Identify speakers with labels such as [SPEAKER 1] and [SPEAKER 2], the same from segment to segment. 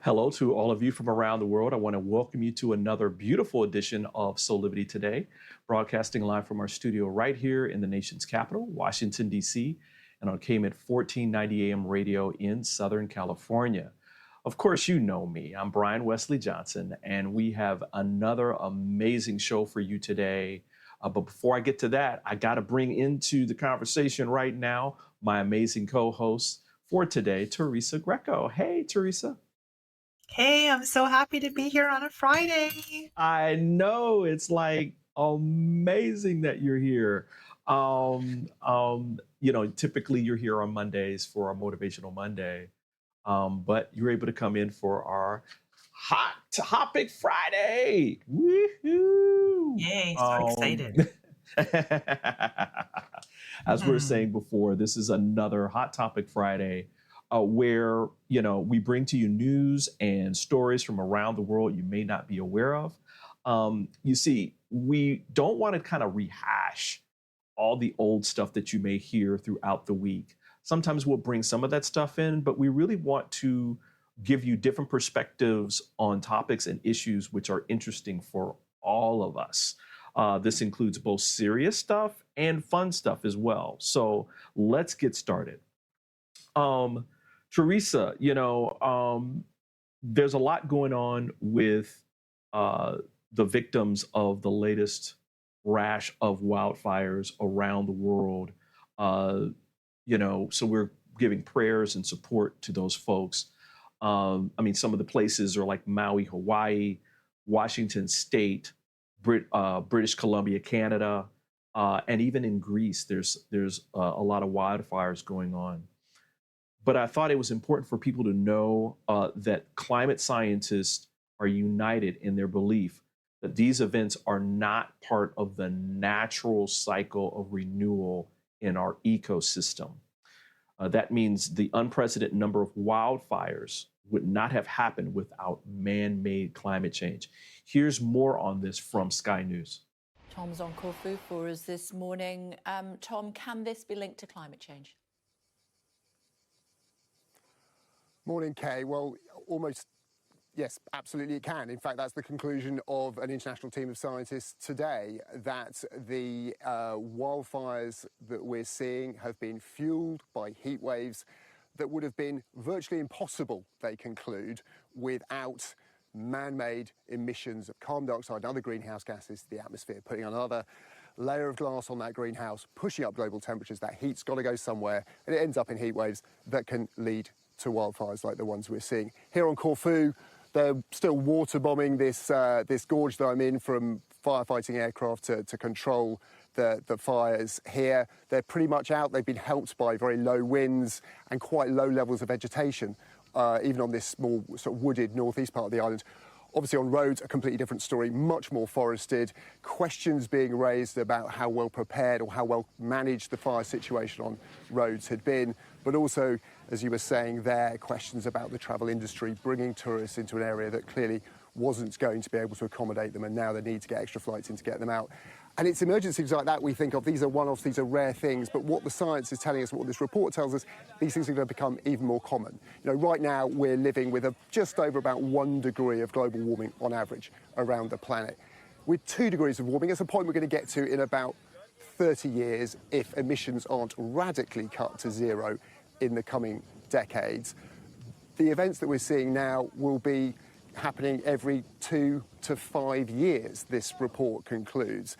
[SPEAKER 1] Hello to all of you from around the world. I want to welcome you to another beautiful edition of Soulivity today, broadcasting live from our studio right here in the nation's capital, Washington, D.C., and on KMIT 1490 AM radio in Southern California. Of course, you know me. I'm Brian Wesley Johnson, and we have another amazing show for you today. But before I get to that, I got to bring into the conversation right now my amazing co-host for today, Teresa Greco. Hey, Teresa.
[SPEAKER 2] Hey, I'm so happy to be here on a Friday.
[SPEAKER 1] I know, it's like amazing that you're here. Typically you're here on Mondays for our Motivational Monday, but you're able to come in for our Hot Topic Friday. Woohoo!
[SPEAKER 2] Yay, so excited.
[SPEAKER 1] As we were saying before, this is another Hot Topic Friday where, we bring to you news and stories from around the world you may not be aware of. You see, we don't want to kind of rehash all the old stuff that you may hear throughout the week. Sometimes we'll bring some of that stuff in, but we really want to give you different perspectives on topics and issues which are interesting for all of us. This includes both serious stuff and fun stuff as well. So let's get started. Teresa, there's a lot going on with the victims of the latest rash of wildfires around the world. So we're giving prayers and support to those folks. Some of the places are like Maui, Hawaii, Washington State, British Columbia, Canada, and even in Greece, there's a lot of wildfires going on. But I thought it was important for people to know that climate scientists are united in their belief that these events are not part of the natural cycle of renewal in our ecosystem. That means the unprecedented number of wildfires would not have happened without man-made climate change. Here's more on this from Sky News.
[SPEAKER 3] Tom's on Corfu for us this morning. Tom, can this be linked to climate change?
[SPEAKER 4] Morning, Kay. Well, almost, yes, absolutely it can. In fact, that's the conclusion of an international team of scientists today, that the wildfires that we're seeing have been fueled by heat waves that would have been virtually impossible, they conclude, without man-made emissions of carbon dioxide and other greenhouse gases to the atmosphere, putting another layer of glass on that greenhouse, pushing up global temperatures. That heat's got to go somewhere, and it ends up in heat waves that can lead to wildfires like the ones we're seeing. Here on Corfu, they're still water bombing this gorge that I'm in from firefighting aircraft to control the fires here. They're pretty much out. They've been helped by very low winds and quite low levels of vegetation, even on this small sort of wooded northeast part of the island. Obviously on roads, a completely different story, much more forested. Questions being raised about how well prepared or how well managed the fire situation on roads had been. But also, as you were saying there, questions about the travel industry bringing tourists into an area that clearly wasn't going to be able to accommodate them, and now they need to get extra flights in to get them out. And it's emergencies like that we think of. These are one-offs, these are rare things, but what the science is telling us, what this report tells us, these things are going to become even more common. Right now we're living with just over about 1 degree of global warming on average around the planet. With 2 degrees of warming, it's a point we're going to get to in about 30 years if emissions aren't radically cut to zero in the coming decades. The events that we're seeing now will be happening every 2 to 5 years, this report concludes.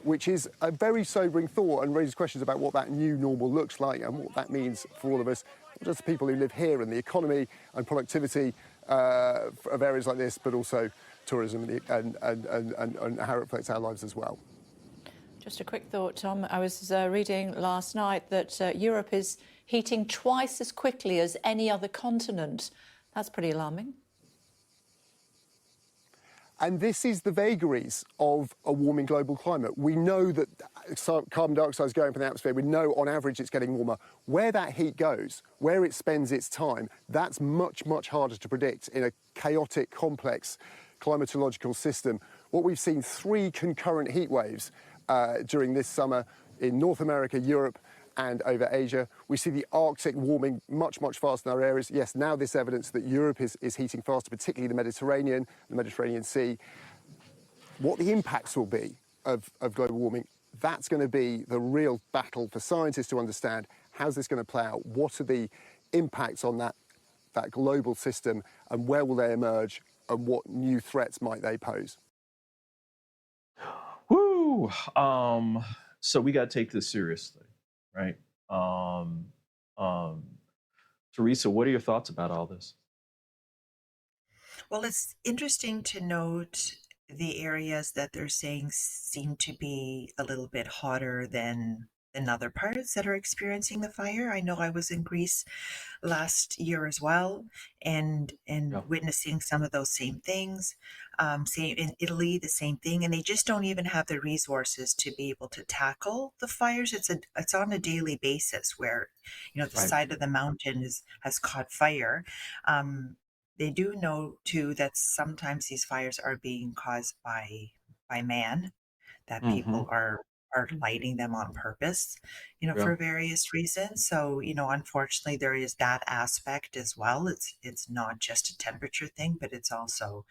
[SPEAKER 4] Which is a very sobering thought and raises questions about what that new normal looks like and what that means for all of us, not just the people who live here and the economy and productivity of areas like this, but also tourism and how it affects our lives as well.
[SPEAKER 3] Just a quick thought, Tom. I was reading last night that Europe is heating twice as quickly as any other continent. That's pretty alarming.
[SPEAKER 4] And this is the vagaries of a warming global climate. We know that carbon dioxide is going from the atmosphere. We know on average it's getting warmer. Where that heat goes, where it spends its time, that's much, much harder to predict in a chaotic, complex climatological system. What we've seen, 3 concurrent heat waves during this summer in North America, Europe, and over Asia. We see the Arctic warming much, much faster than our areas. Yes, now this evidence that Europe is heating faster, particularly the Mediterranean Sea. What the impacts will be of global warming, that's going to be the real battle for scientists to understand. How's this going to play out? What are the impacts on that global system, and where will they emerge, and what new threats might they pose?
[SPEAKER 1] Woo! So we got to take this seriously, right? Teresa, what are your thoughts about all this?
[SPEAKER 2] Well, it's interesting to note the areas that they're saying seem to be a little bit hotter than other parts that are experiencing the fire. I know I was in Greece last year as well, and
[SPEAKER 1] Yeah.
[SPEAKER 2] witnessing some of those same things. Same in Italy, the same thing, and they just don't even have the resources to be able to tackle the fires. It's on a daily basis where, the
[SPEAKER 1] Right.
[SPEAKER 2] side of the mountain has caught fire. They do know too that sometimes these fires are being caused by man, that
[SPEAKER 1] Mm-hmm.
[SPEAKER 2] people are lighting them on purpose,
[SPEAKER 1] Yeah.
[SPEAKER 2] for various reasons. So, unfortunately there is that aspect as well. It's not just a temperature thing, but it's also,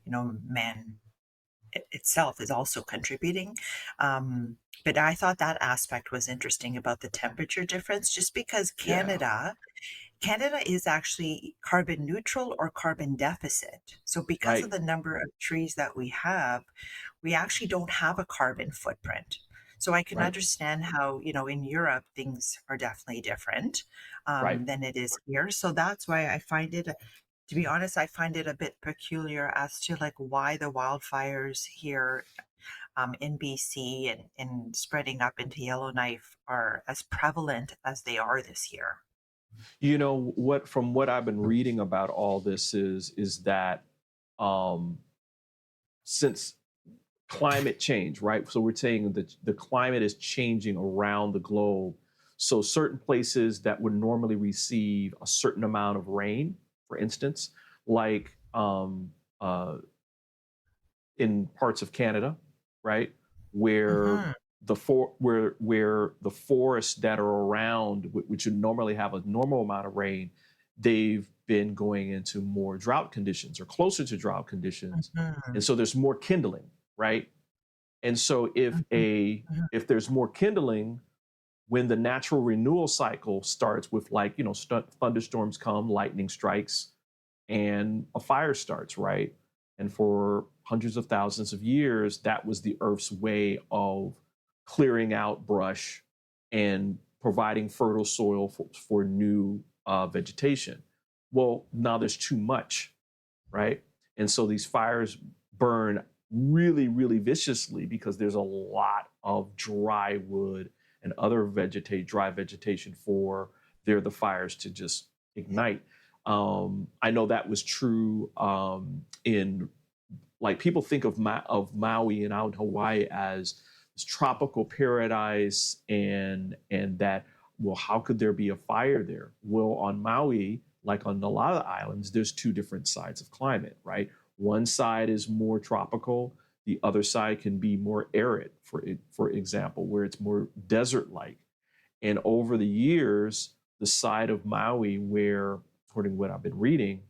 [SPEAKER 2] man itself is also contributing. But I thought that aspect was interesting about the temperature difference, just because
[SPEAKER 1] Yeah.
[SPEAKER 2] Canada is actually carbon neutral or carbon deficit. So because of
[SPEAKER 1] Right.
[SPEAKER 2] the number of trees that we have, we actually don't have a carbon footprint. So I can
[SPEAKER 1] Right.
[SPEAKER 2] understand how, in Europe, things are definitely different
[SPEAKER 1] Right.
[SPEAKER 2] than it is here. So that's why I find it, to be honest, I find it a bit peculiar as to like why the wildfires here in BC and spreading up into Yellowknife are as prevalent as they are this year.
[SPEAKER 1] From what I've been reading about all this is that um, since climate change, right? So we're saying that the climate is changing around the globe. So certain places that would normally receive a certain amount of rain, for instance, like in parts of Canada, right, where
[SPEAKER 2] Hmm.
[SPEAKER 1] where the forests that are around, which would normally have a normal amount of rain, they've been going into more drought conditions or closer to drought conditions,
[SPEAKER 2] Mhm.
[SPEAKER 1] and so there's more kindling, right? And so
[SPEAKER 2] Mhm. Mhm.
[SPEAKER 1] if there's more kindling, when the natural renewal cycle starts with, like, thunderstorms come, lightning strikes, and a fire starts, right? And for hundreds of thousands of years, that was the Earth's way of clearing out brush and providing fertile soil for new vegetation. Well, now there's too much, right? And so these fires burn really, really viciously because there's a lot of dry wood and other dry vegetation for the fires to just ignite. I know that was true in, like, people think of Maui and out in Hawaii as this tropical paradise, and that, well, how could there be a fire there? Well, on Maui, like on a lot of the islands, there's 2 different sides of climate, right? One side is more tropical. The other side can be more arid, for example, where it's more desert-like. And over the years, the side of Maui where, according to what I've been reading,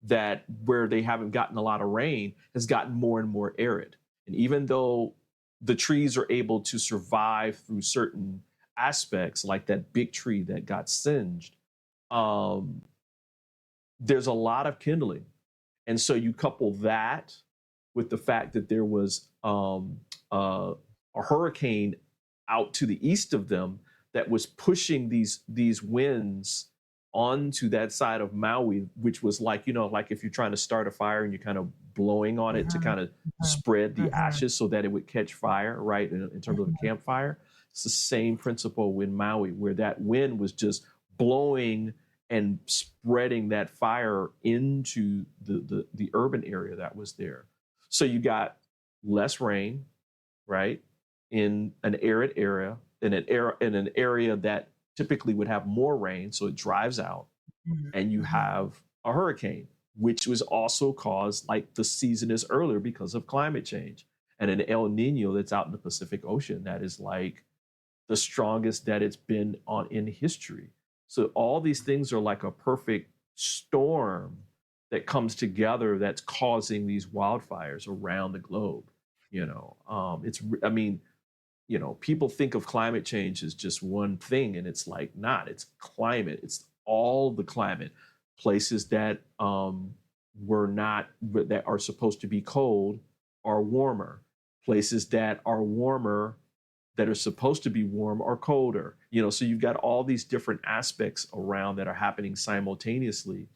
[SPEAKER 1] that where they haven't gotten a lot of rain has gotten more and more arid. And even though the trees are able to survive through certain aspects, like that big tree that got singed, um, there's a lot of kindling. And so you couple that with the fact that there was a hurricane out to the east of them that was pushing these winds onto that side of Maui, which was like, like if you're trying to start a fire and you kind of blowing on it to
[SPEAKER 2] Mhm,
[SPEAKER 1] kind of
[SPEAKER 2] mhm,
[SPEAKER 1] spread the
[SPEAKER 2] mhm,
[SPEAKER 1] ashes so that it would catch fire, right? In terms of a
[SPEAKER 2] mhm,
[SPEAKER 1] campfire. It's the same principle in Maui, where that wind was just blowing and spreading that fire into the urban area that was there. So you got less rain, right? In an arid area, in an area that typically would have more rain, so it dries out,
[SPEAKER 2] mhm,
[SPEAKER 1] and you
[SPEAKER 2] mhm,
[SPEAKER 1] have a hurricane, which was also caused, like the season is earlier because of climate change, and an El Nino that's out in the Pacific Ocean that is like the strongest that it's been on in history. So all these things are like a perfect storm that comes together that's causing these wildfires around the globe. I mean, people think of climate change as just one thing, and it's like not. It's climate. It's all the climate. Places that that are supposed to be cold are warmer. Places that are warmer that are supposed to be warm are colder. So you've got all these different aspects around that are happening simultaneously,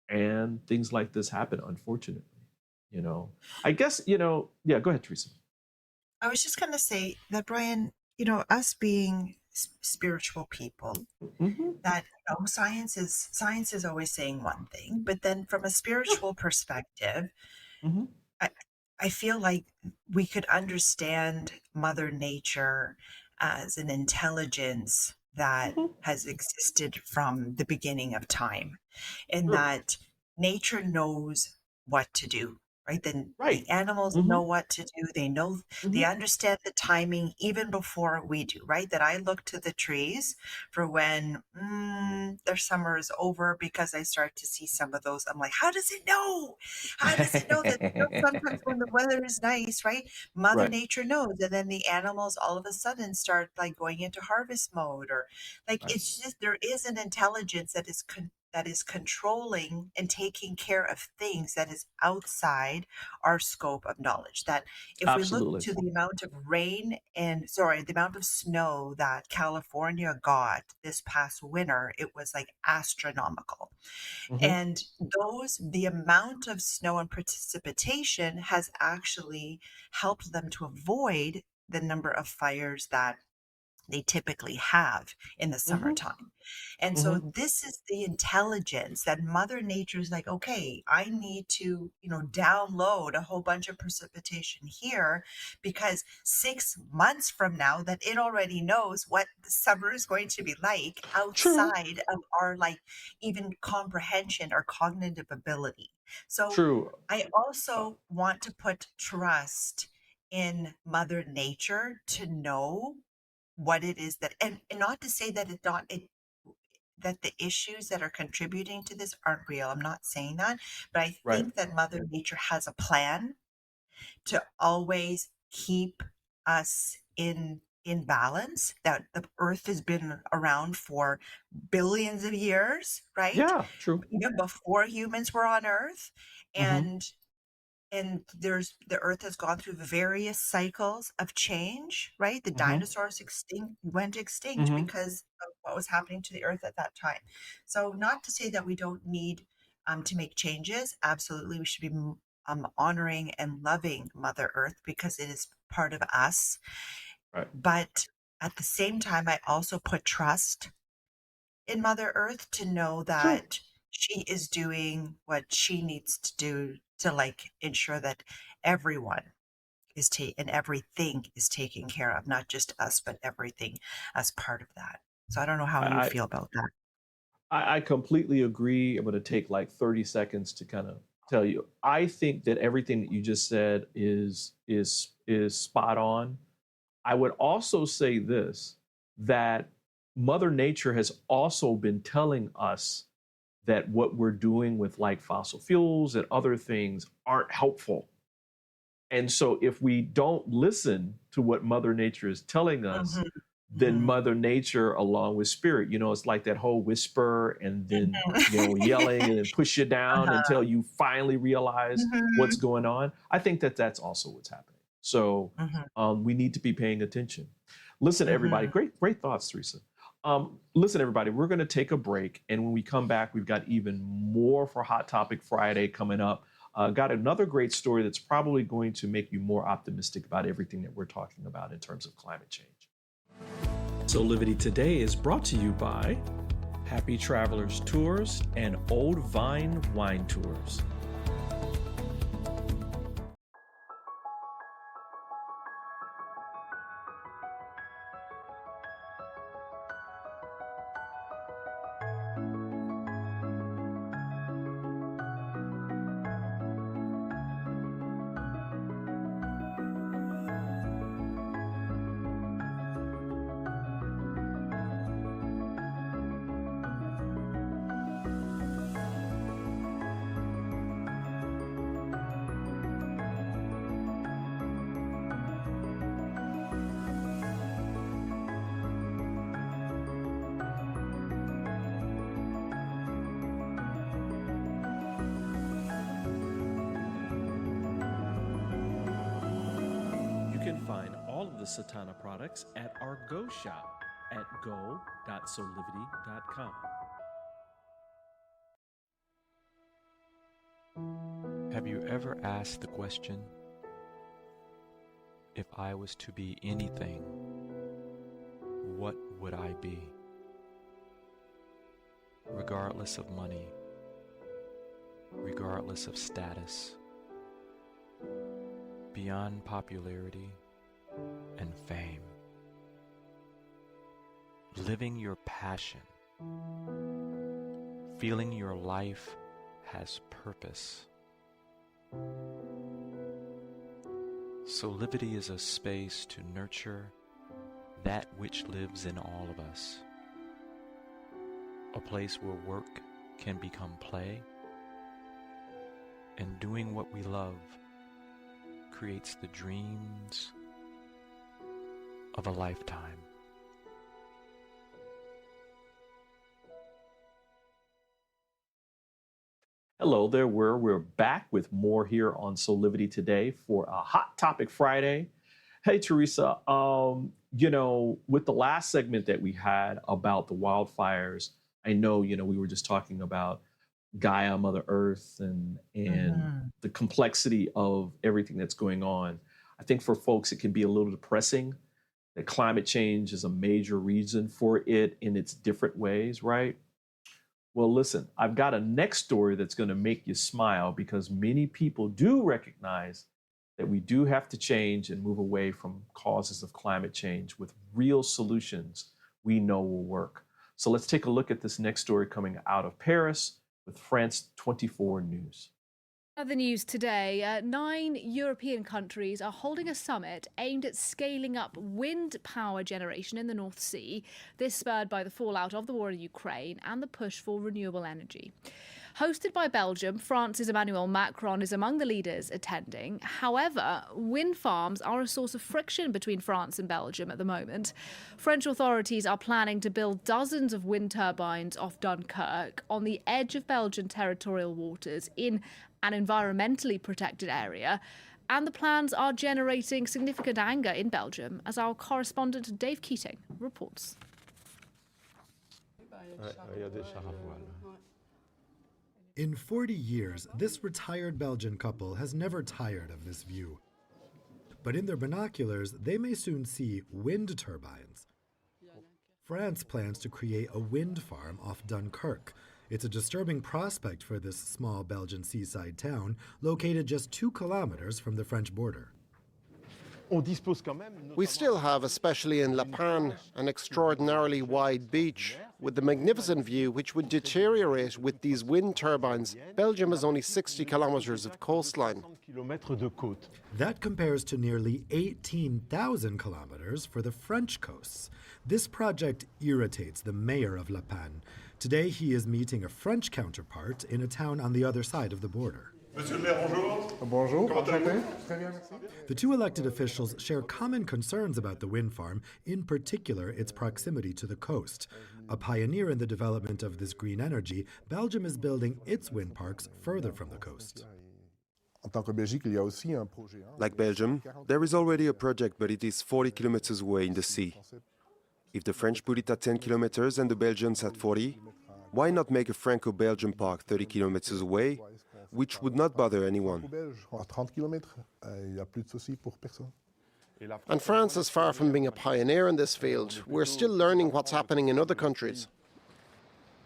[SPEAKER 1] and things like this happen, unfortunately. You know, I guess, yeah, go ahead, Teresa.
[SPEAKER 2] I was just going to say that, Brian, us being spiritual people,
[SPEAKER 1] Hmm.
[SPEAKER 2] that science is always saying one thing, but then from a spiritual perspective,
[SPEAKER 1] Hmm.
[SPEAKER 2] I, I feel like we could understand Mother Nature as an intelligence that
[SPEAKER 1] Hmm.
[SPEAKER 2] has existed from the beginning of time, in
[SPEAKER 1] True.
[SPEAKER 2] that nature knows what to do, right? Then
[SPEAKER 1] Right.
[SPEAKER 2] the animals
[SPEAKER 1] Hmm.
[SPEAKER 2] know what to do. They
[SPEAKER 1] Hmm.
[SPEAKER 2] understand the timing even before we do, right? That I look to the trees for when their summer is over, because I start to see some of those. I'm like, how does it know? How does it know that, sometimes when the weather is nice, right? Mother
[SPEAKER 1] Right.
[SPEAKER 2] Nature knows. And then the animals all of a sudden start like going into harvest mode, or like,
[SPEAKER 1] Right.
[SPEAKER 2] it's just, there is an intelligence that is controlling and taking care of things that is outside our scope of knowledge. That if we look
[SPEAKER 1] Absolutely.
[SPEAKER 2] to the amount of rain and, sorry, the amount of snow that California got this past winter, it was like astronomical.
[SPEAKER 1] Hmm.
[SPEAKER 2] And the amount of snow and precipitation has actually helped them to avoid the number of fires that they typically have in the
[SPEAKER 1] Hmm.
[SPEAKER 2] summertime. And so
[SPEAKER 1] Hmm.
[SPEAKER 2] this is the intelligence that Mother Nature is like, okay, I need to, download a whole bunch of precipitation here, because 6 months from now that it already knows what the summer is going to be like
[SPEAKER 1] True.
[SPEAKER 2] outside of our, like, even comprehension or cognitive ability. So
[SPEAKER 1] True.
[SPEAKER 2] I
[SPEAKER 1] Uh,
[SPEAKER 2] also want to put trust in Mother Nature to know what it is that, and not to say that that the issues that are contributing to this aren't real. I'm not saying that, but I
[SPEAKER 1] right.
[SPEAKER 2] think that Mother Nature has a plan to always keep us in balance, that the earth has been around for billions of years, right?
[SPEAKER 1] Yeah. True.
[SPEAKER 2] Even before humans were on earth.
[SPEAKER 1] Hmm.
[SPEAKER 2] And the earth has gone through various cycles of change, right? The
[SPEAKER 1] Hmm.
[SPEAKER 2] dinosaurs went extinct
[SPEAKER 1] Hmm.
[SPEAKER 2] because of what was happening to the earth at that time. So not to say that we don't need to make changes. Absolutely, we should be honoring and loving Mother Earth because it is part of us.
[SPEAKER 1] Right.
[SPEAKER 2] But at the same time, I also put trust in Mother Earth to know
[SPEAKER 1] True.
[SPEAKER 2] that she is doing what she needs to do to, like, ensure that everyone and everything is taken care of, not just us, but everything as part of that. So I don't know how you
[SPEAKER 1] I,
[SPEAKER 2] feel about that.
[SPEAKER 1] I completely agree. I'm going to take like 30 seconds to kind of tell you. I think that everything that you just said is spot on. I would also say this, that Mother Nature has also been telling us that what we're doing with like fossil fuels and other things aren't helpful. And so if we don't listen to what Mother Nature is telling us,
[SPEAKER 2] Mhm,
[SPEAKER 1] then
[SPEAKER 2] mhm,
[SPEAKER 1] Mother Nature, along with spirit, it's like that whole whisper and then, yelling and then push you down
[SPEAKER 2] uh-huh,
[SPEAKER 1] until you finally realize what's
[SPEAKER 2] mhm,
[SPEAKER 1] going on. I think that that's also what's happening. So
[SPEAKER 2] mhm,
[SPEAKER 1] we need to be paying attention. Listen, everybody,
[SPEAKER 2] mhm.
[SPEAKER 1] great thoughts, Teresa. Listen, everybody, we're going to take a break. And when we come back, we've got even more for Hot Topic Friday coming up. got another great story that's probably going to make you more optimistic about everything that we're talking about in terms of climate change. Soulivity Today is brought to you by Happy Travelers Tours and Old Vine Wine Tours. Find all of the Satana products at our Go shop at go.soulivity.com.
[SPEAKER 5] Have you ever asked the question, if I was to be anything, what would I be? Regardless of money, regardless of status, beyond popularity and fame, living your passion, feeling your life has purpose. Soulivity is a space to nurture that which lives in all of us, a place where work can become play, and doing what we love creates the dreams of a lifetime.
[SPEAKER 1] Hello there, we're back with more here on Soulivity Today for a Hot Topic Friday. Hey, Teresa, with the last segment that we had about the wildfires, I know, we were just talking about Gaia, Mother Earth, and the complexity of everything that's going on. I think for folks, it can be a little depressing that climate change is a major reason for it in its different ways, right? Well, listen, I've got a next story that's going to make you smile because many people do recognize that we do have to change and move away from causes of climate change with real solutions we know will work. So let's take a look at this next story coming out of Paris with France 24 News.
[SPEAKER 6] Other news today, 9 European countries are holding a summit aimed at scaling up wind power generation in the North Sea, this spurred by the fallout of the war in Ukraine and the push for renewable energy. Hosted by Belgium, France's Emmanuel Macron is among the leaders attending. However, wind farms are a source of friction between France and Belgium at the moment. French authorities are planning to build dozens of wind turbines off Dunkirk on the edge of Belgian territorial waters in an environmentally protected area. And the plans are generating significant anger in Belgium, as our correspondent Dave Keating reports.
[SPEAKER 7] In 40 years, this retired Belgian couple has never tired of this view. But in their binoculars, they may soon see wind turbines. France plans to create a wind farm off Dunkirk. It's a disturbing prospect for this small Belgian seaside town, located just 2 kilometers from the French border.
[SPEAKER 8] We still have, especially in La Panne, an extraordinarily wide beach with the magnificent view which would deteriorate with these wind turbines. Belgium has only 60 kilometers of coastline.
[SPEAKER 7] That compares to nearly 18,000 kilometers for the French coasts. This project irritates the mayor of La Panne. Today he is meeting a French counterpart in a town on the other side of the border.
[SPEAKER 9] Monsieur le maire, bonjour.
[SPEAKER 4] Bonjour.
[SPEAKER 7] The 2 elected officials share common concerns about the wind farm, in particular its proximity to the coast. A pioneer in the development of this green energy, Belgium is building its wind parks further from the coast.
[SPEAKER 8] Like Belgium, there is already a project, but it is 40 kilometers away in the sea. If the French put it at 10 kilometers and the Belgians at 40, why not make a Franco-Belgian park 30 kilometers away, which would not bother anyone. And France is far from being a pioneer in this field. We're still learning what's happening in other countries.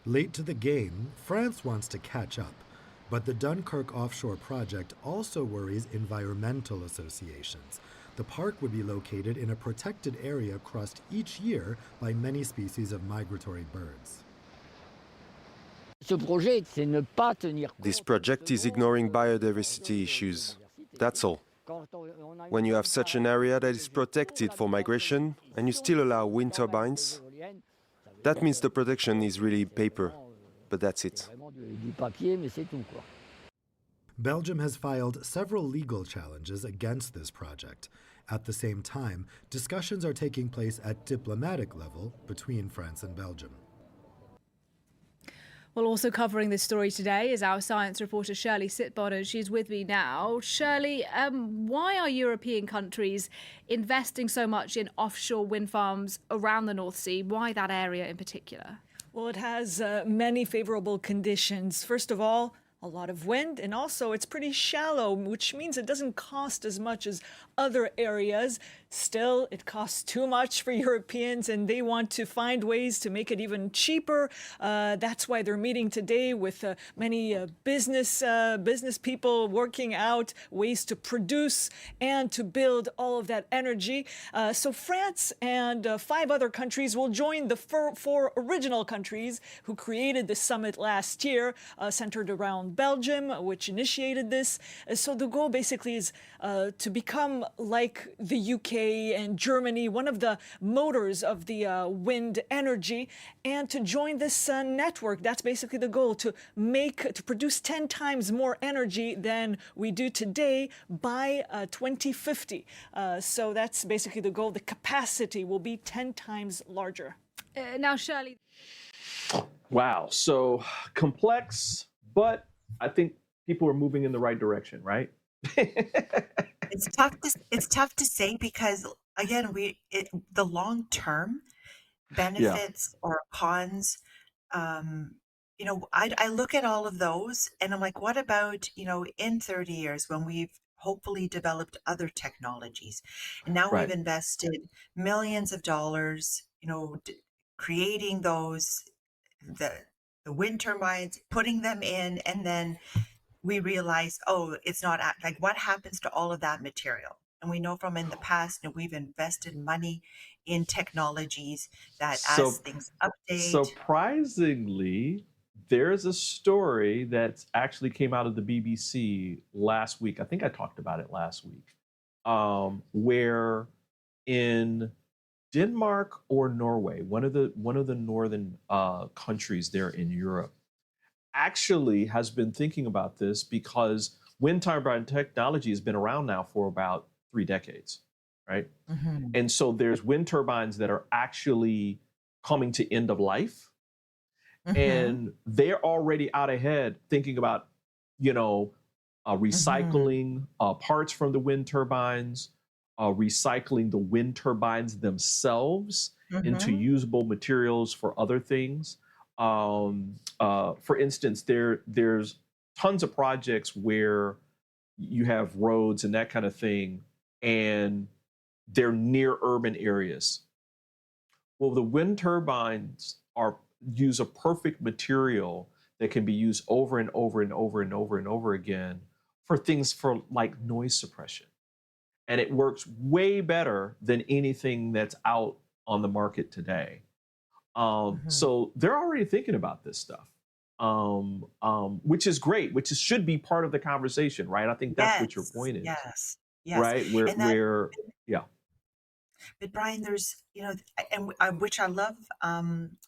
[SPEAKER 7] Late to the game, France wants to catch up, but the Dunkirk offshore project also worries environmental associations. The park would be located in a protected area crossed each year by many species of migratory birds.
[SPEAKER 8] This project is ignoring biodiversity issues. That's all. When you have such an area that is protected for migration and you still allow wind turbines, that means the protection is really paper, but that's it.
[SPEAKER 7] Belgium has filed several legal challenges against this project. At the same time, discussions are taking place at diplomatic level between France and Belgium.
[SPEAKER 6] Well, also covering this story today is our science reporter Shirley Sitbon. She's with me now. Shirley, why are European countries investing so much in offshore wind farms around the North Sea? Why that area in particular?
[SPEAKER 9] Well, it has many favorable conditions. First of all, a lot of wind, and also it's pretty shallow, which means it doesn't cost as much as other areas. Still, it costs too much for Europeans, and they want to find ways to make it even cheaper. That's why they're meeting today with many business people working out ways to produce and to build all of that energy. So France and 5 other countries will join the four original countries who created the summit last year, centered around Belgium, which initiated this. So the goal basically is to become like the UK and Germany, one of the motors of the wind energy, and to join this network. That's basically the goal, to produce 10 times more energy than we do today by 2050. So that's basically the goal. The capacity will be 10 times larger.
[SPEAKER 6] Now, Shirley.
[SPEAKER 1] Wow. So complex, but I think people are moving in the right direction, right?
[SPEAKER 2] It's tough to say because again, the long term benefits or cons. I look at all of those and I'm like, what about in 30 years when we've hopefully developed other technologies, and now
[SPEAKER 1] Right.
[SPEAKER 2] we've invested millions of dollars, creating the wind turbines, putting them in, and then we realize, it's not like what happens to all of that material? And we know from in the past that we've invested money in technologies that
[SPEAKER 1] So
[SPEAKER 2] as things update.
[SPEAKER 1] surprisingly, there's a story that actually came out of the BBC last week. I think I talked about it last week, where in Denmark or Norway, one of the northern countries there in Europe, actually has been thinking about this because wind turbine technology has been around now for about 3 decades, right?
[SPEAKER 2] Mhm.
[SPEAKER 1] And so there's wind turbines that are actually coming to end of life, and they're already out ahead thinking about, recycling parts from the wind turbines, recycling the wind turbines themselves into usable materials for other things. For instance, there's tons of projects where you have roads and that kind of thing, and they're near urban areas. Well, the wind turbines use a perfect material that can be used over and over and over and over and over again for things for like noise suppression. And it works way better than anything that's out on the market today. So they're already thinking about this stuff, which is great, should be part of the conversation, right? I think that's what your point is,
[SPEAKER 2] Yes.
[SPEAKER 1] right? Yeah.
[SPEAKER 2] But Brian, there's, and which I love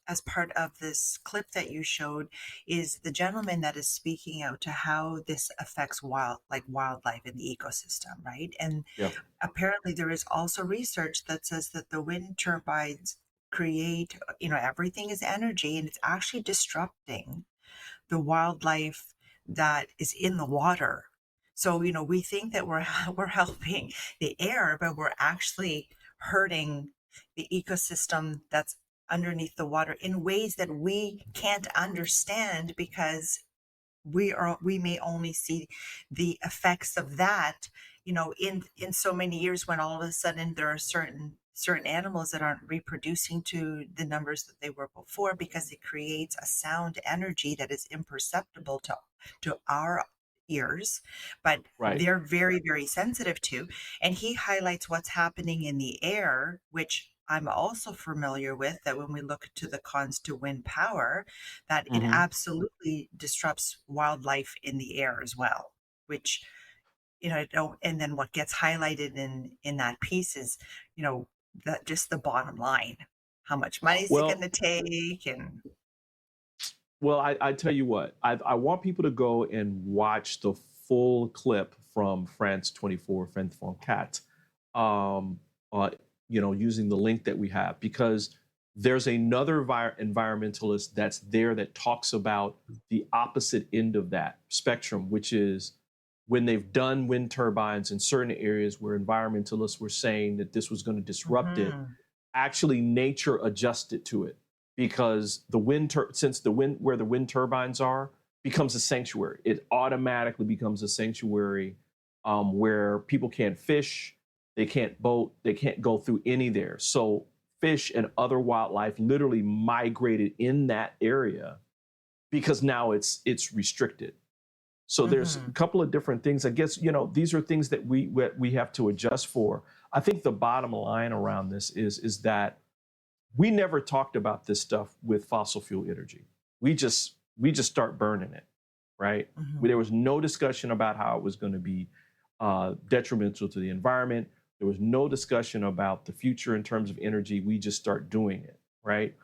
[SPEAKER 2] as part of this clip that you showed, is the gentleman that is speaking out to how this affects wildlife in the ecosystem, right? And
[SPEAKER 1] Yeah.
[SPEAKER 2] apparently there is also research that says that the wind turbines create, everything is energy, and it's actually disrupting the wildlife that is in the water. So, we think that we're helping the air, but we're actually hurting the ecosystem that's underneath the water in ways that we can't understand because we may only see the effects of that, in so many years, when all of a sudden there are certain animals that aren't reproducing to the numbers that they were before, because it creates a sound energy that is imperceptible to our ears, but
[SPEAKER 1] Right.
[SPEAKER 2] they're very, very sensitive to. And he highlights what's happening in the air, which I'm also familiar with, that when we look to the cons to wind power, that it
[SPEAKER 1] Hmm.
[SPEAKER 2] absolutely disrupts wildlife in the air as well, which, and then what gets highlighted in that piece is, that just the bottom line, how much money is it going
[SPEAKER 1] Well,
[SPEAKER 2] to take? And
[SPEAKER 1] I tell you what, I want people to go and watch the full clip from France 24, France 24, uh, using the link that we have, because there's another environmentalist that's there that talks about the opposite end of that spectrum, which is when they've done wind turbines in certain areas where environmentalists were saying that this was going to disrupt it,
[SPEAKER 2] Mhm.
[SPEAKER 1] actually nature adjusted to it, because since the wind where the wind turbines are becomes a sanctuary, it automatically becomes a sanctuary, where people can't fish, they can't boat, they can't go through any there. So fish and other wildlife literally migrated in that area because now it's restricted. So there's a
[SPEAKER 2] Mhm.
[SPEAKER 1] couple of different things. I guess, these are things that we have to adjust for. I think the bottom line around this is that we never talked about this stuff with fossil fuel energy. We just start burning it, right? There
[SPEAKER 2] Mhm.
[SPEAKER 1] was no discussion about how it was going to be detrimental to the environment. There was no discussion about the future in terms of energy. We just start doing it, right?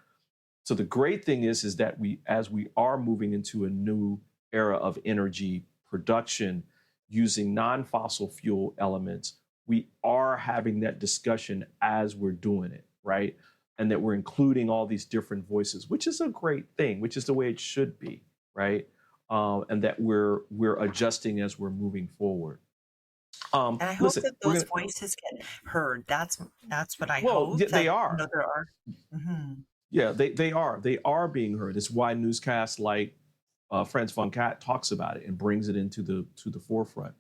[SPEAKER 1] So the great thing is that as we are moving into a new era of energy production using non-fossil fuel elements, we are having that discussion as we're doing it, right? And that we're including all these different voices, which is a great thing, which is the way it should be, right? And that we're adjusting as we're moving forward.
[SPEAKER 2] And I hope
[SPEAKER 1] Listen,
[SPEAKER 2] that
[SPEAKER 1] we're
[SPEAKER 2] those
[SPEAKER 1] gonna.
[SPEAKER 2] voices get heard. That's what I
[SPEAKER 1] Well,
[SPEAKER 2] hope,
[SPEAKER 1] they
[SPEAKER 2] that,
[SPEAKER 1] are.
[SPEAKER 2] there are. Mhm.
[SPEAKER 1] Yeah, they are being heard. It's why newscasts like Franz von Kat talks about it and brings it into the forefront.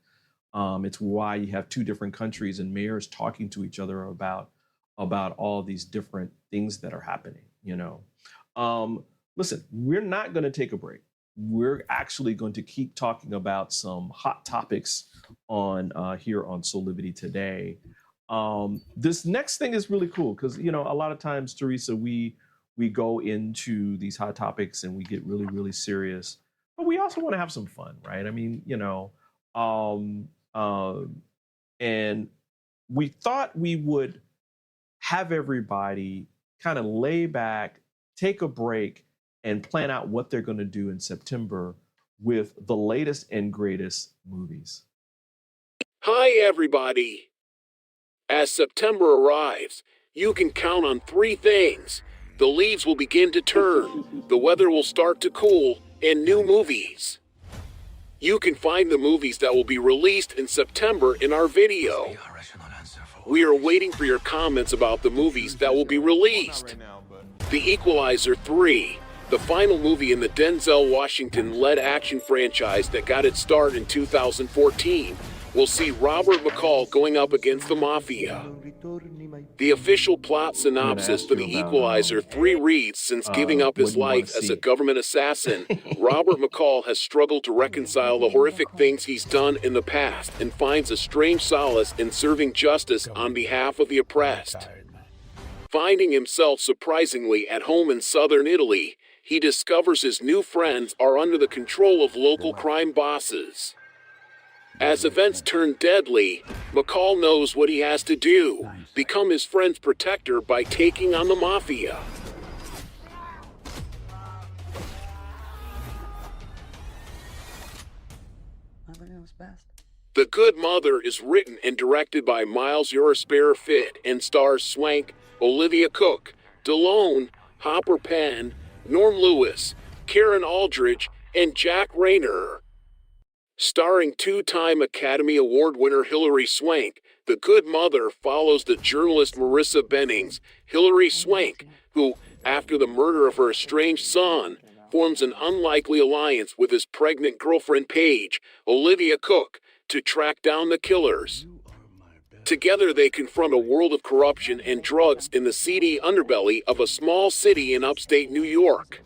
[SPEAKER 1] It's why you have two different countries and mayors talking to each other about all these different things that are happening. Um, Listen, we're not going to take a break. We're actually going to keep talking about some hot topics on here on Soulivity today. This next thing is really cool because a lot of times, Teresa, we go into these hot topics and we get really really serious, but we also want to have some fun, right? I mean, um, uh, and we thought we would have everybody kind of lay back, take a break, and plan out what they're going to do in September with the latest and greatest movies.
[SPEAKER 10] Hi, everybody. As September arrives, you can count on three things. The leaves will begin to turn, the weather will start to cool, and new movies. You can find the movies that will be released in September in our video. We are waiting for your comments about the movies that will be released. The Equalizer 3, the final movie in the Denzel Washington-led action franchise that got its start in 2014, will see Robert McCall going up against the Mafia. The official plot synopsis for The Equalizer 3 reads, since giving up his life as a government assassin, Robert McCall has struggled to reconcile the horrific things he's done in the past and finds a strange solace in serving justice on behalf of the oppressed. Finding himself surprisingly at home in southern Italy, he discovers his new friends are under the control of local crime bosses. As events turn deadly, McCall knows what he has to do, become his friend's protector by taking on the Mafia. The Good Mother is written and directed by Miles Spare Fit and stars Swank, Olivia Cook, DeLone, Hopper Penn, Norm Lewis, Karen Aldridge, and Jack Rayner. Starring two-time Academy Award winner Hilary Swank, The Good Mother follows the journalist Marissa Bennings, Hilary Swank, who, after the murder of her estranged son, forms an unlikely alliance with his pregnant girlfriend Paige, Olivia Cook, to track down the killers. Together they confront a world of corruption and drugs in the seedy underbelly of a small city in upstate New York.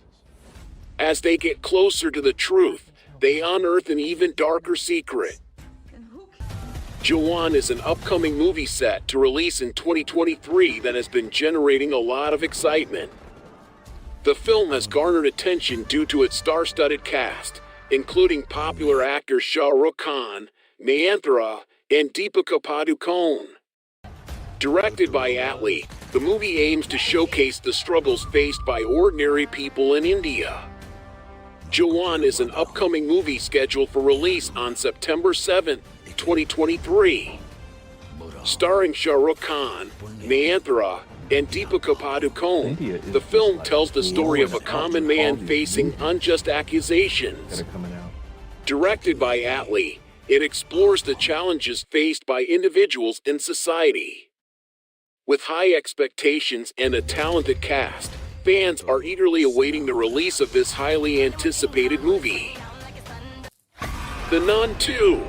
[SPEAKER 10] As they get closer to the truth, they unearth an even darker secret. Jawan is an upcoming movie set to release in 2023 that has been generating a lot of excitement. The film has garnered attention due to its star-studded cast, including popular actors Shah Rukh Khan, Nayanthara, and Deepika Padukone. Directed by Westley, the movie aims to showcase the struggles faced by ordinary people in India. Jawan is an upcoming movie scheduled for release on September 7, 2023. Starring Shah Rukh Khan, Nayanthara, and Deepika Padukone, the film tells the story of a common man facing unjust accusations. Directed by Westley, it explores the challenges faced by individuals in society. With high expectations and a talented cast, fans are eagerly awaiting the release of this highly anticipated movie. The Nun 2.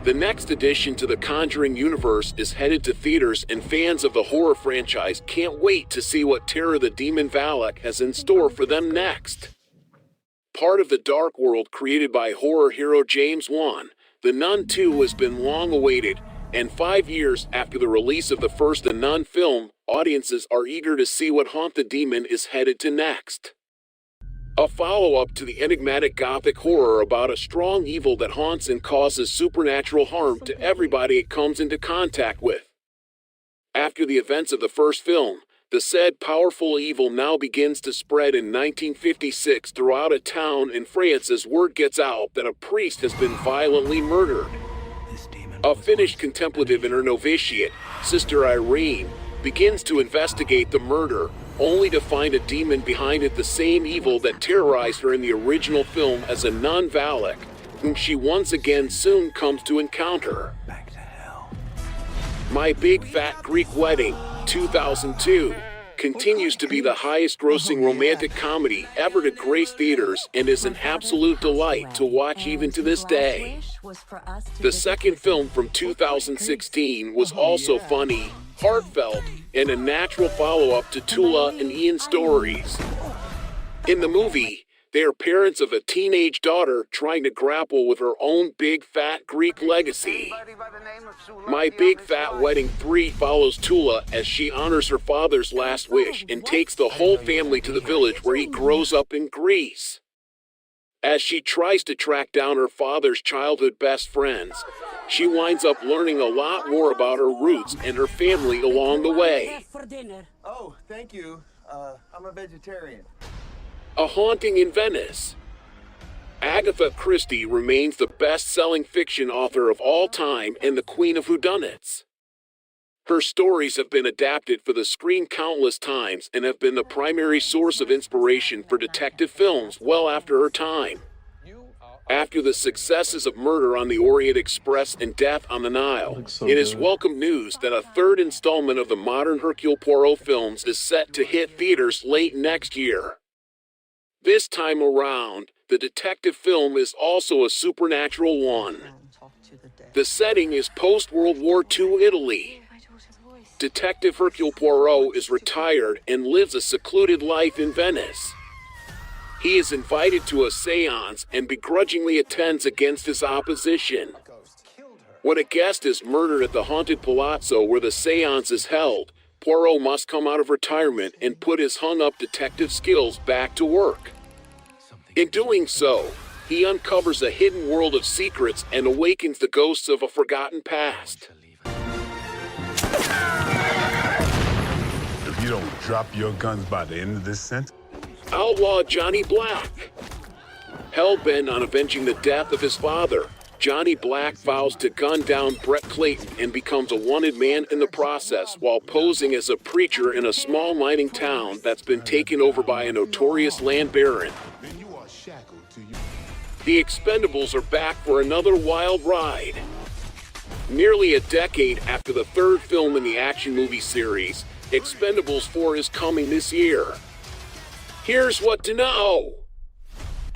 [SPEAKER 10] The next addition to the Conjuring universe is headed to theaters, and fans of the horror franchise can't wait to see what terror the demon Valak has in store for them next. Part of the dark world created by horror hero James Wan, The Nun 2 has been long awaited, and 5 years after the release of the first The Nun film, audiences are eager to see what haunt the demon is headed to next. A follow-up to the enigmatic gothic horror about a strong evil that haunts and causes supernatural harm to everybody it comes into contact with. After the events of the first film, the said powerful evil now begins to spread in 1956 throughout a town in France as word gets out that a priest has been violently murdered. A Finnish contemplative in her novitiate, Sister Irene, begins to investigate the murder, only to find a demon behind it, the same evil that terrorized her in the original film as a nun Valak, whom she once again soon comes to encounter. My Big Fat Greek Wedding, 2002, continues to be the highest-grossing romantic comedy ever to grace theaters and is an absolute delight to watch even to this day. The second film from 2016 was also funny, heartfelt, and a natural follow-up to Tula and Ian's stories. In the movie, they are parents of a teenage daughter trying to grapple with her own big fat Greek legacy. My Big Fat Wedding 3 follows Tula as she honors her father's last wish and takes the whole family to the village where he grows up in Greece. As she tries to track down her father's childhood best friends, she winds up learning a lot more about her roots and her family along the way.
[SPEAKER 11] Oh, thank you. I'm a vegetarian.
[SPEAKER 10] A Haunting in Venice. Agatha Christie remains the best-selling fiction author of all time and the queen of whodunits. Her stories have been adapted for the screen countless times and have been the primary source of inspiration for detective films well after her time. After the successes of Murder on the Orient Express and Death on the Nile, it is welcome news that a third installment of the modern Hercule Poirot films is set to hit theaters late next year. This time around, the detective film is also a supernatural one. The setting is post-World War II Italy. Detective Hercule Poirot is retired and lives a secluded life in Venice. He is invited to a séance and begrudgingly attends against his opposition. When a guest is murdered at the haunted palazzo where the séance is held, Poirot must come out of retirement and put his hung-up detective skills back to work. In doing so, he uncovers a hidden world of secrets and awakens the ghosts of a forgotten past.
[SPEAKER 12] If you don't drop your guns by the end of this sentence.
[SPEAKER 10] Outlaw Johnny Black. Hell-bent on avenging the death of his father, Johnny Black vows to gun down Brett Clayton and becomes a wanted man in the process while posing as a preacher in a small mining town that's been taken over by a notorious land baron. The Expendables are back for another wild ride. Nearly a decade after the third film in the action movie series, Expendables 4 is coming this year. Here's what to know.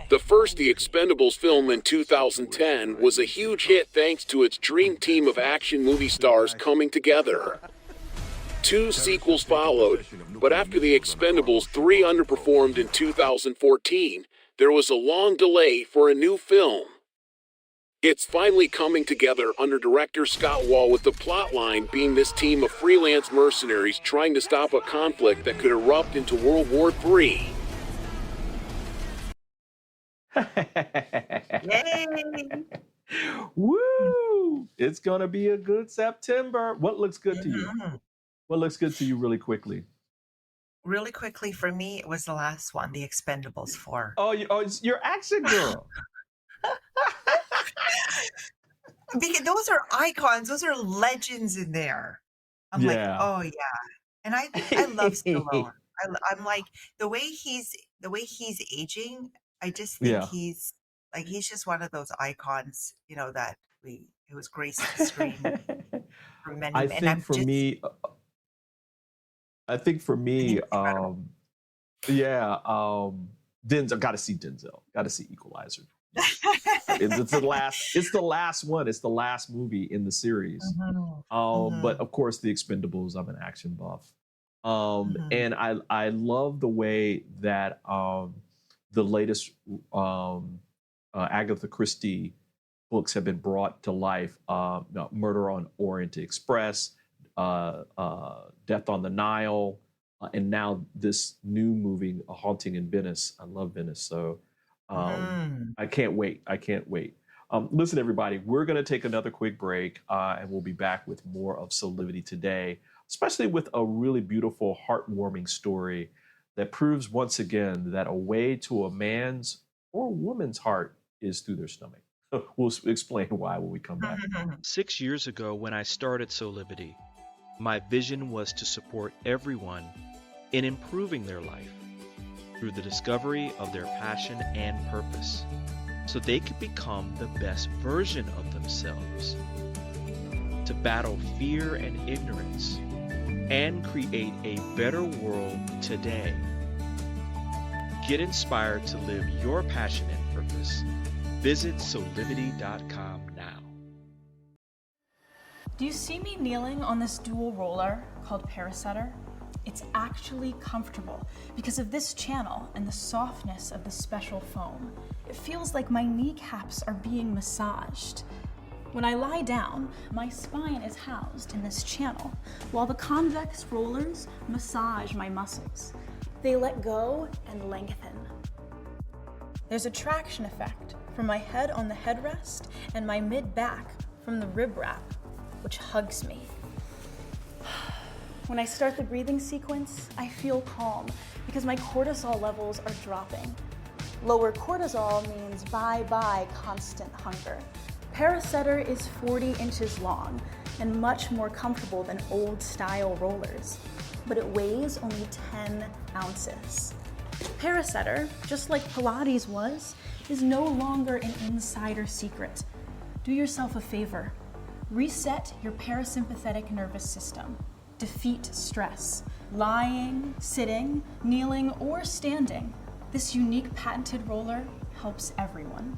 [SPEAKER 10] The first The Expendables film in 2010 was a huge hit thanks to its dream team of action movie stars coming together. 2 sequels followed, but after The Expendables 3 underperformed in 2014, there was a long delay for a new film. It's finally coming together under director Scott Wall, with the plotline being this team of freelance mercenaries trying to stop a conflict that could erupt into World War III.
[SPEAKER 2] Yay!
[SPEAKER 1] Woo! It's gonna be a good September. What looks good to you? What looks good to you really quickly?
[SPEAKER 2] Really quickly for me, it was the last one, The Expendables 4.
[SPEAKER 1] Oh, you're action girl.
[SPEAKER 2] Because those are icons, those are legends in there. I'm like, oh yeah. And I love Stallone. I'm like the way he's aging, I just think he's just one of those icons, that it was gracing the screen for many.
[SPEAKER 1] I think for me, Denzel. Got to see Denzel. Got to see Equalizer. It's the last one. It's the last movie in the series. But of course, The Expendables. I'm an action buff, and I love the way that the latest Agatha Christie books have been brought to life. Murder on Orient Express, Death on the Nile, and now this new movie, A Haunting in Venice. I love Venice, so. I can't wait. Listen, everybody, we're going to take another quick break, and we'll be back with more of Soulivity today, especially with a really beautiful, heartwarming story that proves once again that a way to a man's or woman's heart is through their stomach. We'll explain why when we come back.
[SPEAKER 5] 6 years ago, when I started Soulivity, my vision was to support everyone in improving their life through the discovery of their passion and purpose, so they could become the best version of themselves, to battle fear and ignorance, and create a better world today. Get inspired to live your passion and purpose. Visit Soulivity.com now.
[SPEAKER 13] Do you see me kneeling on this dual roller called Parasetter? It's actually comfortable because of this channel and the softness of the special foam. It feels like my kneecaps are being massaged. When I lie down, my spine is housed in this channel, while the convex rollers massage my muscles. They let go and lengthen. There's a traction effect from my head on the headrest and my mid-back from the rib wrap, which hugs me. When I start the breathing sequence, I feel calm because my cortisol levels are dropping. Lower cortisol means bye-bye constant hunger. Parasetter is 40 inches long and much more comfortable than old-style rollers, but it weighs only 10 ounces. Parasetter, just like Pilates was, is no longer an insider secret. Do yourself a favor. Reset your parasympathetic nervous system. Defeat stress. Lying, sitting, kneeling, or standing. This unique patented roller helps everyone.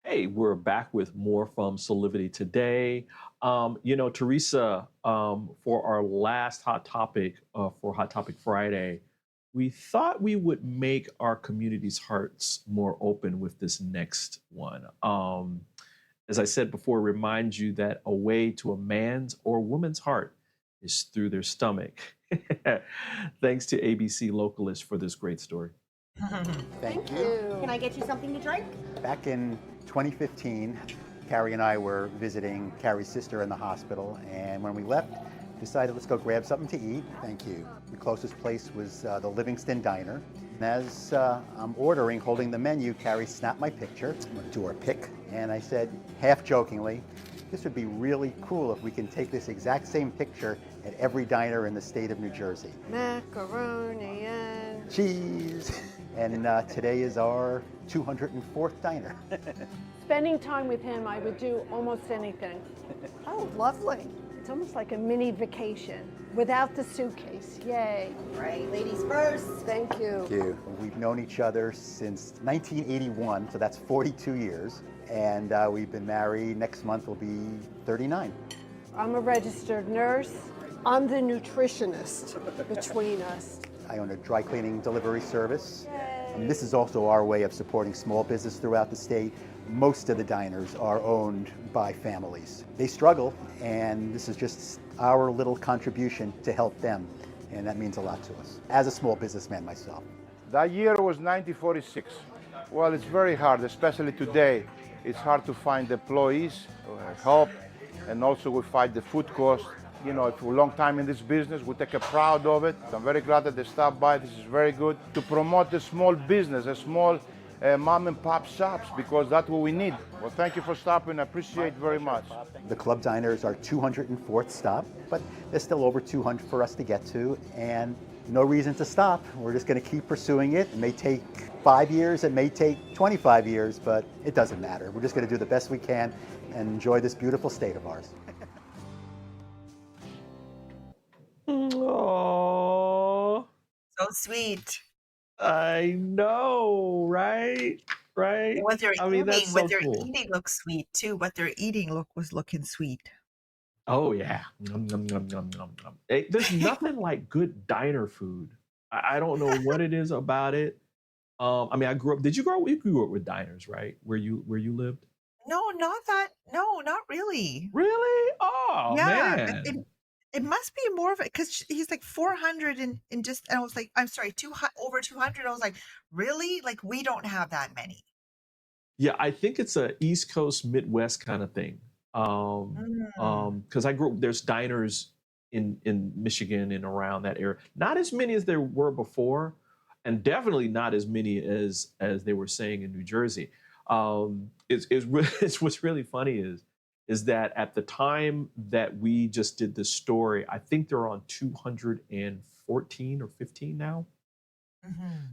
[SPEAKER 1] Hey, we're back with more from Soulivity today. Teresa, for our last Hot Topic, for Hot Topic Friday, we thought we would make our community's hearts more open with this next one. As I said before, remind you that a way to a man's or woman's heart is through their stomach. Thanks to ABC Localist for this great story.
[SPEAKER 14] Thank you.
[SPEAKER 15] Can I get you something to drink?
[SPEAKER 14] Back in 2015, Carrie and I were visiting Carrie's sister in the hospital, and when we left, decided let's go grab something to eat. Thank you. The closest place was the Livingston Diner. And as I'm ordering, holding the menu, Carrie snapped my picture. I'm gonna do our pick. And I said, half jokingly, this would be really cool if we can take this exact same picture at every diner in the state of New Jersey.
[SPEAKER 15] Macaroni and
[SPEAKER 14] cheese. And today is our 204th diner.
[SPEAKER 15] Spending time with him, I would do almost anything. Oh, lovely. It's almost like a mini vacation without the suitcase. Yay.
[SPEAKER 16] Right, ladies first.
[SPEAKER 15] Thank you.
[SPEAKER 14] Thank you. We've known each other since 1981, so that's 42 years. And we've been married. Next month will be 39.
[SPEAKER 15] I'm a registered nurse. I'm the nutritionist between us.
[SPEAKER 14] I own a dry cleaning delivery service. And this is also our way of supporting small business throughout the state. Most of the diners are owned by families. They struggle, and this is just our little contribution to help them, and that means a lot to us, as a small businessman myself.
[SPEAKER 17] That year was 1946. Well, it's very hard, especially today. It's hard to find employees, help, and also we fight the food cost. You know, for a long time in this business, we take a proud of it. I'm very glad that they stopped by. This is very good to promote the small business, a small mom and pop shops, because that's what we need. Well, thank you for stopping. I appreciate it very much.
[SPEAKER 14] The club diners are 204th stop, but there's still over 200 for us to get to, and no reason to stop. We're just going to keep pursuing it. It may take 5 years, it may take 25 years, but it doesn't matter. We're just going to do the best we can and enjoy this beautiful state of ours.
[SPEAKER 1] Oh,
[SPEAKER 2] So sweet.
[SPEAKER 1] I know, right? Right?
[SPEAKER 2] And what they're
[SPEAKER 1] I mean,
[SPEAKER 2] eating,
[SPEAKER 1] that's
[SPEAKER 2] what
[SPEAKER 1] so
[SPEAKER 2] they're
[SPEAKER 1] cool.
[SPEAKER 2] eating looks sweet too. What they're eating was looking sweet.
[SPEAKER 1] Oh yeah. Nom, nom, nom, nom, nom, nom. Hey, there's nothing like good diner food. I don't know what it is about it. I mean, I grew up. Did you grow up? You grew up with diners, right? Where you lived?
[SPEAKER 2] No, not that. No, not really.
[SPEAKER 1] Really? Oh
[SPEAKER 2] Yeah,
[SPEAKER 1] man.
[SPEAKER 2] it must be more of it because he's like 400 and just. And I was like, I'm sorry, over 200. I was like, really? Like we don't have that many.
[SPEAKER 1] Yeah, I think it's a East Coast, Midwest kind of thing. Because I grew up, there's diners in Michigan and around that area. Not as many as there were before, and definitely not as many as they were saying in New Jersey. It's what's really funny is that at the time that we just did this story, I think they're on 214 or 15 now.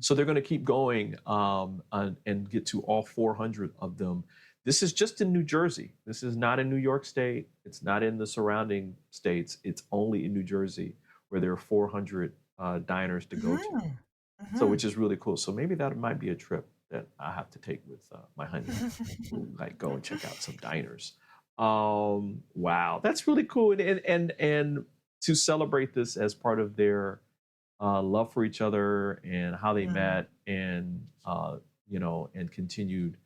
[SPEAKER 1] So they're going to keep going and get to all 400 of them. This is just in New Jersey. This is not in New York State. It's not in the surrounding states. It's only in New Jersey where there are 400 diners to go to. So which is really cool. So maybe that might be a trip that I have to take with my honey. We'll, like go and check out some diners. Wow, that's really cool. And to celebrate this as part of their love for each other and how they met and and continued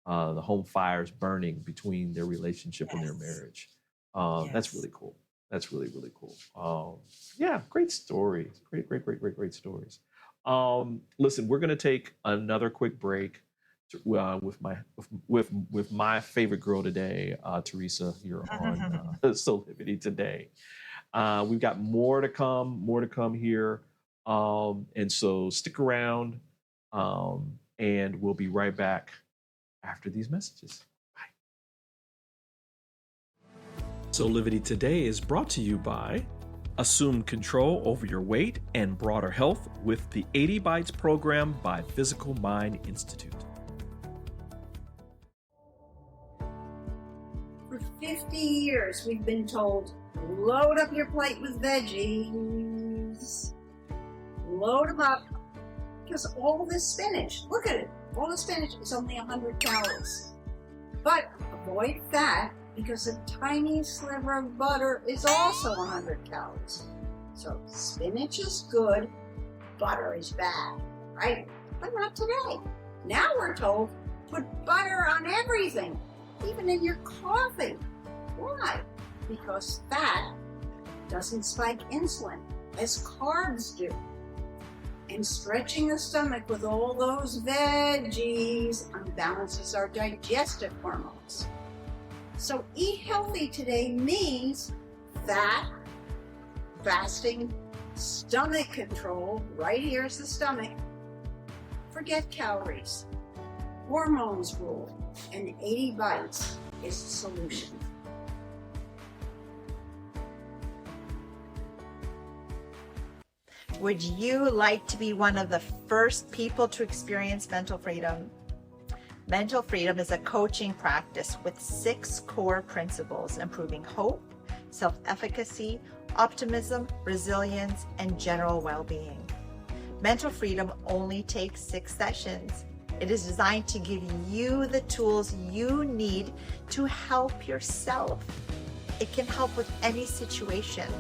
[SPEAKER 1] the home fires burning between their relationship and their marriage. That's really cool. That's really, really cool. Yeah, great stories. Great stories. Listen, we're gonna take another quick break with my favorite girl today, Teresa, here on Soulivity today. We've got more to come here. And so stick around, and we'll be right back after these messages. Bye. Soulivity today is brought to you by Assume control over your weight and broader health with the 80 Bites program by Physical Mind Institute.
[SPEAKER 16] For 50 years, we've been told, load up your plate with veggies. Load them up. Because all this spinach, look at it, all the spinach is only 100 calories. But avoid fat because a tiny sliver of butter is also 100 calories. So spinach is good, butter is bad, right? But not today. Now we're told, put butter on everything, even in your coffee. Why? Because fat doesn't spike insulin, as carbs do. And stretching the stomach with all those veggies unbalances our digestive hormones. So eat healthy today means fat, fasting, stomach control, right here's the stomach. Forget calories. Hormones rule, and 80 Bites is the solution.
[SPEAKER 18] Would you like to be one of the first people to experience mental freedom? Mental freedom is a coaching practice with 6 core principles: improving hope, self-efficacy, optimism, resilience, and general well-being. Mental Freedom only takes 6 sessions. It is designed to give you the tools you need to help yourself. It can help with any situation,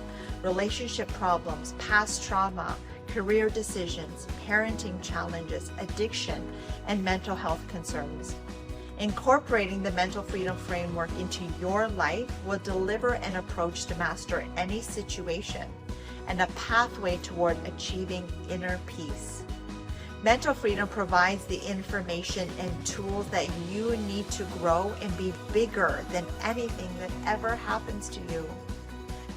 [SPEAKER 18] relationship problems, past trauma, career decisions, parenting challenges, addiction, and mental health concerns. Incorporating the Mental Freedom Framework into your life will deliver an approach to master any situation and a pathway toward achieving inner peace. Mental Freedom provides the information and tools that you need to grow and be bigger than anything that ever happens to you.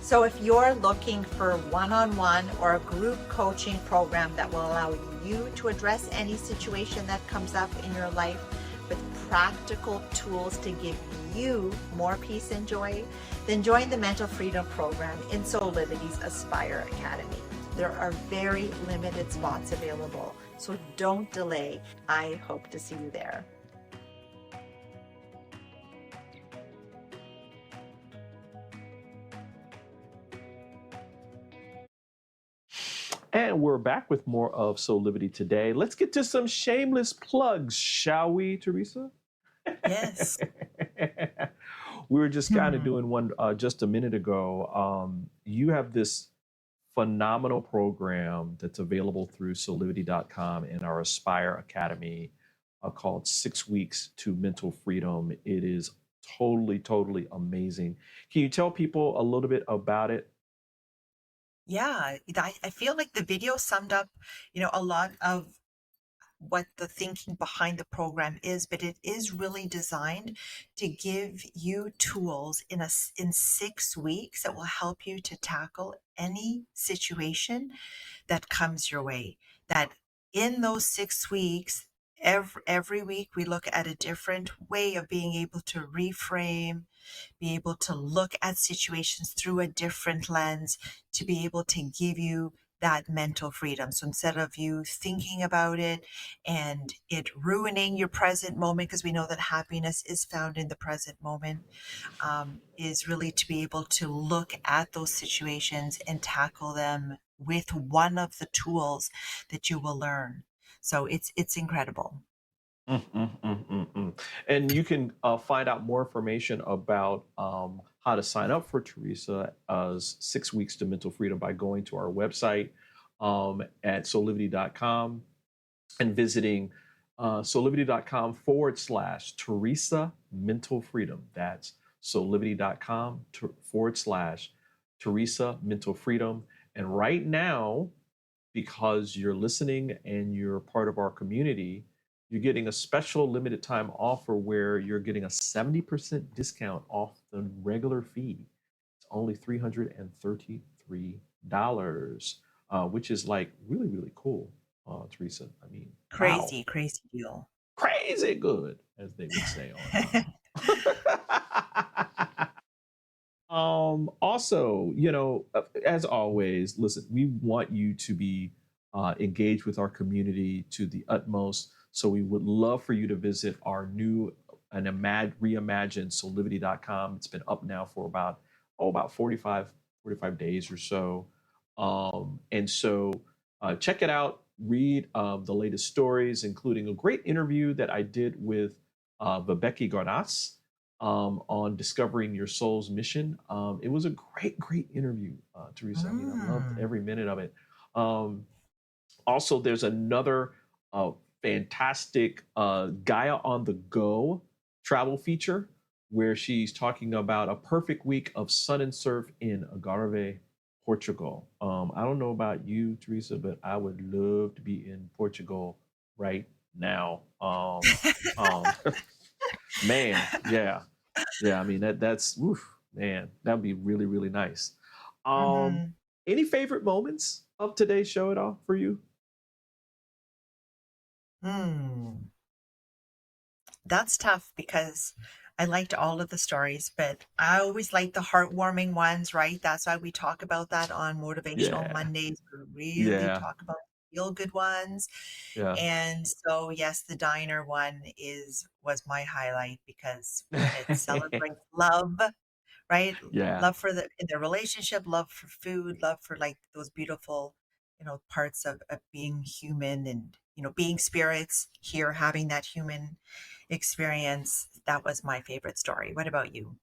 [SPEAKER 18] So if you're looking for one-on-one or a group coaching program that will allow you to address any situation that comes up in your life with practical tools to give you more peace and joy, then join the Mental Freedom Program in Soulivity's Aspire Academy. There are very limited spots available, so don't delay. I hope to see you there.
[SPEAKER 1] And we're back with more of Soulivity today. Let's get to some shameless plugs, shall we, Teresa?
[SPEAKER 2] Yes.
[SPEAKER 1] We were just kind of doing one just a minute ago. You have this phenomenal program that's available through Soulivity.com and our Aspire Academy called 6 Weeks to Mental Freedom. It is totally, totally amazing. Can you tell people a little bit about it?
[SPEAKER 2] Yeah, I feel like the video summed up, a lot of what the thinking behind the program is, but it is really designed to give you tools in 6 weeks that will help you to tackle any situation that comes your way. That in those 6 weeks, every week we look at a different way of being able to reframe, be able to look at situations through a different lens, to be able to give you that mental freedom. So instead of you thinking about it and it ruining your present moment, because we know that happiness is found in the present moment, is really to be able to look at those situations and tackle them with one of the tools that you will learn. So it's incredible.
[SPEAKER 1] And you can find out more information about how to sign up for Teresa's 6 Weeks to Mental Freedom by going to our website at soulivity.com and visiting soulivity.com/Teresa Mental Freedom. That's soulivity.com/Teresa Mental Freedom. And right now, because you're listening and you're part of our community, you're getting a special limited time offer where you're getting a 70% discount off the regular fee. It's only $333, which is like really, really cool, Teresa. I mean,
[SPEAKER 2] Crazy,
[SPEAKER 1] wow.
[SPEAKER 2] Crazy deal.
[SPEAKER 1] Crazy good, as they would say on. Also, as always, listen, we want you to be engaged with our community to the utmost. So we would love for you to visit our new and reimagined Soulivity.com. It's been up now for about 45 days or so. And so check it out, read the latest stories, including a great interview that I did with Viveki Garnas on discovering your soul's mission. It was a great, great interview, Teresa. I mean, I loved every minute of it. Also, there's another fantastic Gaia on the Go travel feature where she's talking about a perfect week of sun and surf in Algarve, Portugal. I don't know about you, Teresa, but I would love to be in Portugal right now. Man, yeah. I mean, that's man, that'd be really, really nice. Any favorite moments of today's show at all for you?
[SPEAKER 2] That's tough because I liked all of the stories, but I always like the heartwarming ones, right? That's why we talk about that on Motivational Mondays. We really talk about feel good ones.
[SPEAKER 1] Yeah.
[SPEAKER 2] And so, yes, the diner one was my highlight because it celebrates love, right?
[SPEAKER 1] Yeah.
[SPEAKER 2] Love for in their relationship, love for food, love for like those beautiful, parts of being human and, being spirits here, having that human experience. That was my favorite story. What about you?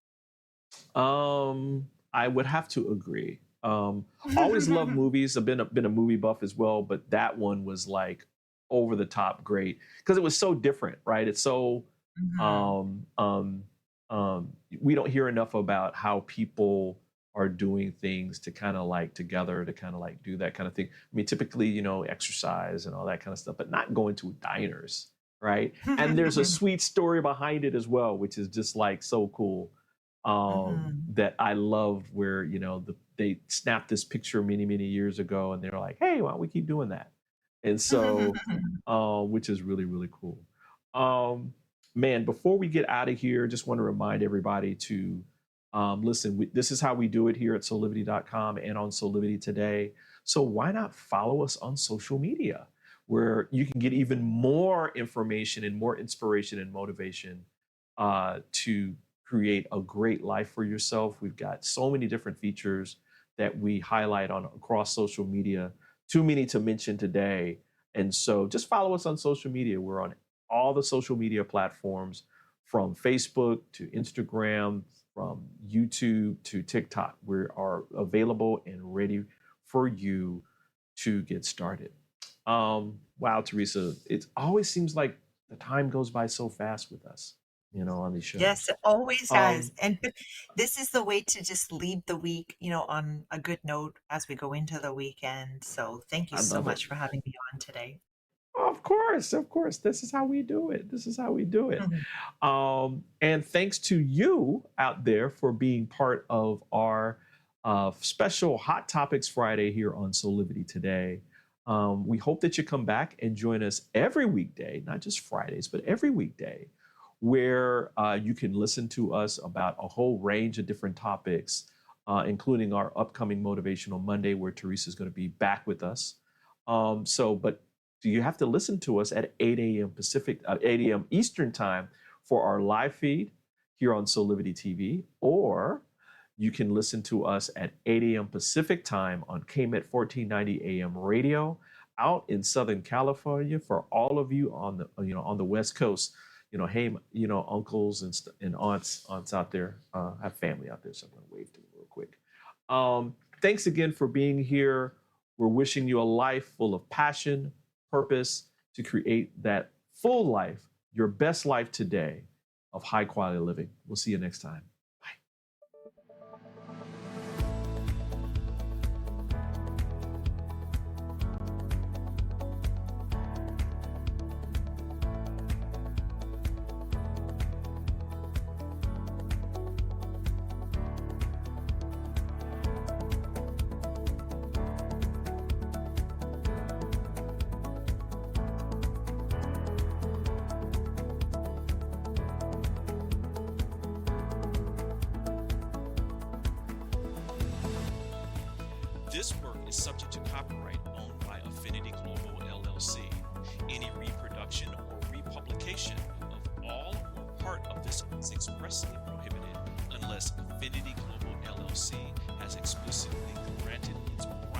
[SPEAKER 1] I would have to agree. Always love movies. I've been a movie buff as well, but that one was like over the top great because it was so different, right? It's so we don't hear enough about how people are doing things to kind of like together to kind of like do that kind of thing. I mean, typically, exercise and all that kind of stuff, but not going to diners, right? And there's a sweet story behind it as well, which is just like so cool. That I love where, they snapped this picture many, many years ago and they're like, hey, why don't we keep doing that? And so, which is really, really cool. Man, before we get out of here, just want to remind everybody to listen, this is how we do it here at Soulivity.com and on Soulivity Today. So why not follow us on social media where you can get even more information and more inspiration and motivation to create a great life for yourself. We've got so many different features that we highlight on across social media, too many to mention today. And so just follow us on social media. We're on all the social media platforms from Facebook to Instagram, from YouTube to TikTok. We are available and ready for you to get started. Wow, Teresa, it always seems like the time goes by so fast with us, on these shows.
[SPEAKER 2] Yes, it always has. But this is the way to just leave the week, on a good note as we go into the weekend. So thank you so much for having me on today.
[SPEAKER 1] Of course. This is how we do it. And thanks to you out there for being part of our special Hot Topics Friday here on Soulivity Today. We hope that you come back and join us every weekday, not just Fridays, but every weekday, where you can listen to us about a whole range of different topics, including our upcoming Motivational Monday, where Teresa is going to be back with us. But you have to listen to us at 8 a.m. Eastern time for our live feed here on Soulivity TV, or you can listen to us at 8 a.m. Pacific time on KMET 1490 AM radio out in Southern California. For all of you on the West Coast, hey, uncles and aunts out there, have family out there, so I'm going to wave to them real quick. Thanks again for being here. We're wishing you a life full of passion, purpose, to create that full life, your best life today of high quality living. We'll see you next time.
[SPEAKER 5] This work is subject to copyright owned by Affinity Global LLC. Any reproduction or republication of all or part of this is expressly prohibited unless Affinity Global LLC has explicitly granted its permission.